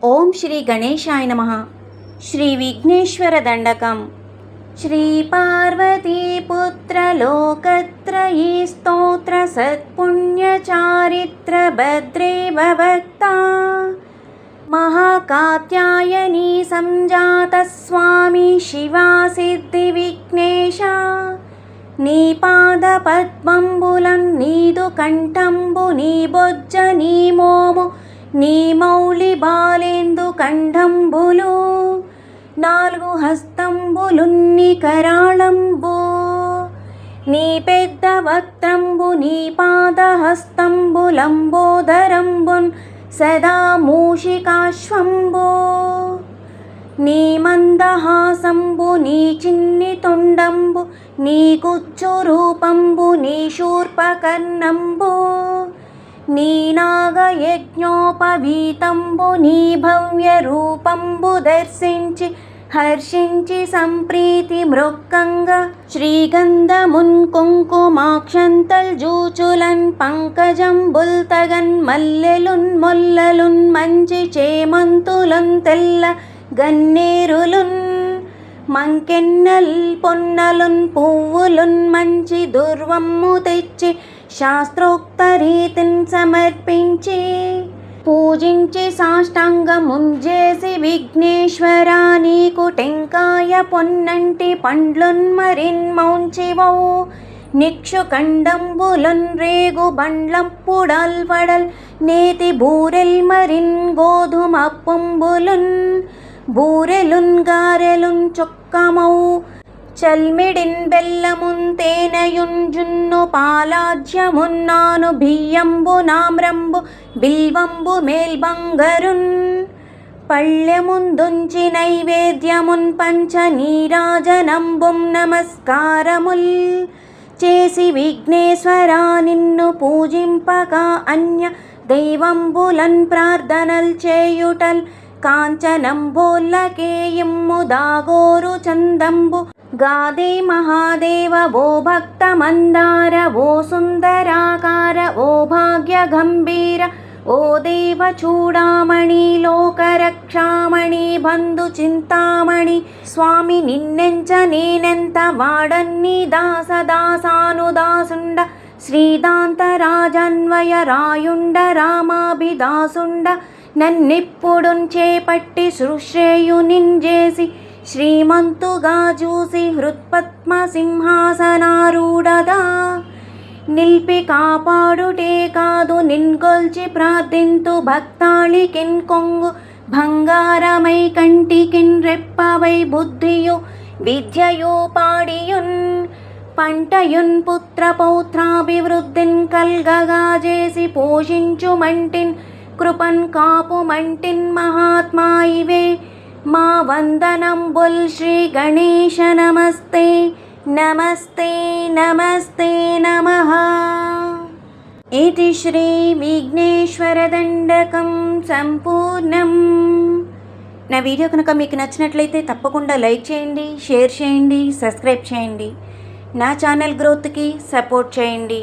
ఓం శ్రీ గణేశాయ నమః. శ్రీ విఘ్నేశ్వర దండకం. శ్రీ పార్వతీపుత్ర లోకత్రయీ స్తోత్ర సత్పుణ్యచారిత్ర భద్రే భవక్తా మహాకాత్యాయనీ సంజాత స్వామి శివా సిద్ధి విఘ్నేశ. నీ పాద పద్మంబులం నీదు కంఠంబు నీ బొజ్జ నీ మోము నీ మౌళి బాలేందు కంఠంబులు నాలుగు హస్తంబులున్ని కరాళంబు నీ పెద్ద వక్త్రంబు నీ పాద హస్తంబులంబోదరంబున్ సదా మూషికాశ్వంబు నీ మందహాసంబు నీ చిన్ని తొండంబు నీ కుచ్చు రూపంబు నీ శూర్పకర్ణంబు నీ నాగయజ్ఞోపవీతంబు నీ భవ్య రూపంబు దర్శించి హర్షించి సంప్రీతి మృక్కంగా శ్రీగంధమున్ కుంకుమాక్షంతల్ జూచులన్ పంకజంబుల్ తగన్ మల్లెలున్ మొల్లలున్ మంచి చేమంతులున్ తెల్ల గన్నేరులున్ మంకెన్నల్ పొన్నలున్ పువ్వులున్ మంచి దుర్వమ్ము తెచ్చి శాస్త్రోక్త రీతిని సమర్పించి పూజించి సాష్టాంగముంజేసి విఘ్నేశ్వర నీకు టెంకాయ పొన్నంటి పండ్లున్ మరిన్ మౌంచివౌ నిక్షు కండంబులున్ రేగు బండ్లంపుడల్ వడల్ నేతి బూరెల్ మరిన్ గోధుమ పొంబులున్ బూరెలున్ గారెలున్ చొక్కమౌ చల్మిడిన్ బెల్లమున్ తేనెయున్ జున్ను పాలాజ్యమున్నాను బియ్యంబు నామ్రంబు బిల్వంబు మేల్బంగరున్ పళ్ళెముందుంచి నైవేద్యమున్ పంచ నీరాజనంబుం నమస్కారముల్ చేసి విఘ్నేశ్వర నిన్ను పూజింపక అన్య దైవంబులన్ ప్రార్థనల్ చేయుటల్ కాంచనంబోల్లకేయిమ్ము దాగోరు చందంబు గాదే మహాదేవ ఓ భక్త మందార ఓ సుందరాకార ఓ భాగ్య గంభీర ఓ దేవ చూడామణి లోకరక్షామణి బంధు చింతామణి స్వామి నిన్నెంచ నేనెంత వాడన్ని దాస దాసానుదాసుండ శ్రీదాంత రాజన్వయ రాయుండ రామాభిదాసుండ నన్నిప్పుడున్ చేపట్టి సృశ్రేయు నింజేసి శ్రీమంతుగా చూసి హృత్పద్మ సింహాసనారూఢగా నిల్పి కాపాడుటే కాదు నిన్గొల్చి ప్రార్థింతు భక్తాళికిన్ కొంగు బంగారమై కంటికిన్ రెప్పవై బుద్ధియు విద్యయు పాడియున్ పంటయున్ పుత్ర పౌత్రాభివృద్ధిన్ కల్గగా చేసి పోషించు మంటిన్ కృపన్ కాపు మంటిన్ మహాత్మా ఇవే మా వందనంబుల్ శ్రీ గణేశ నమస్తే నమస్తే నమస్తే నమః. ఇతి శ్రీ విఘ్నేశ్వర దండకం సంపూర్ణం. నా వీడియో కనుక మీకు నచ్చినట్లయితే తప్పకుండా లైక్ చేయండి, షేర్ చేయండి, సబ్స్క్రైబ్ చేయండి. నా ఛానల్ గ్రోత్కి సపోర్ట్ చేయండి.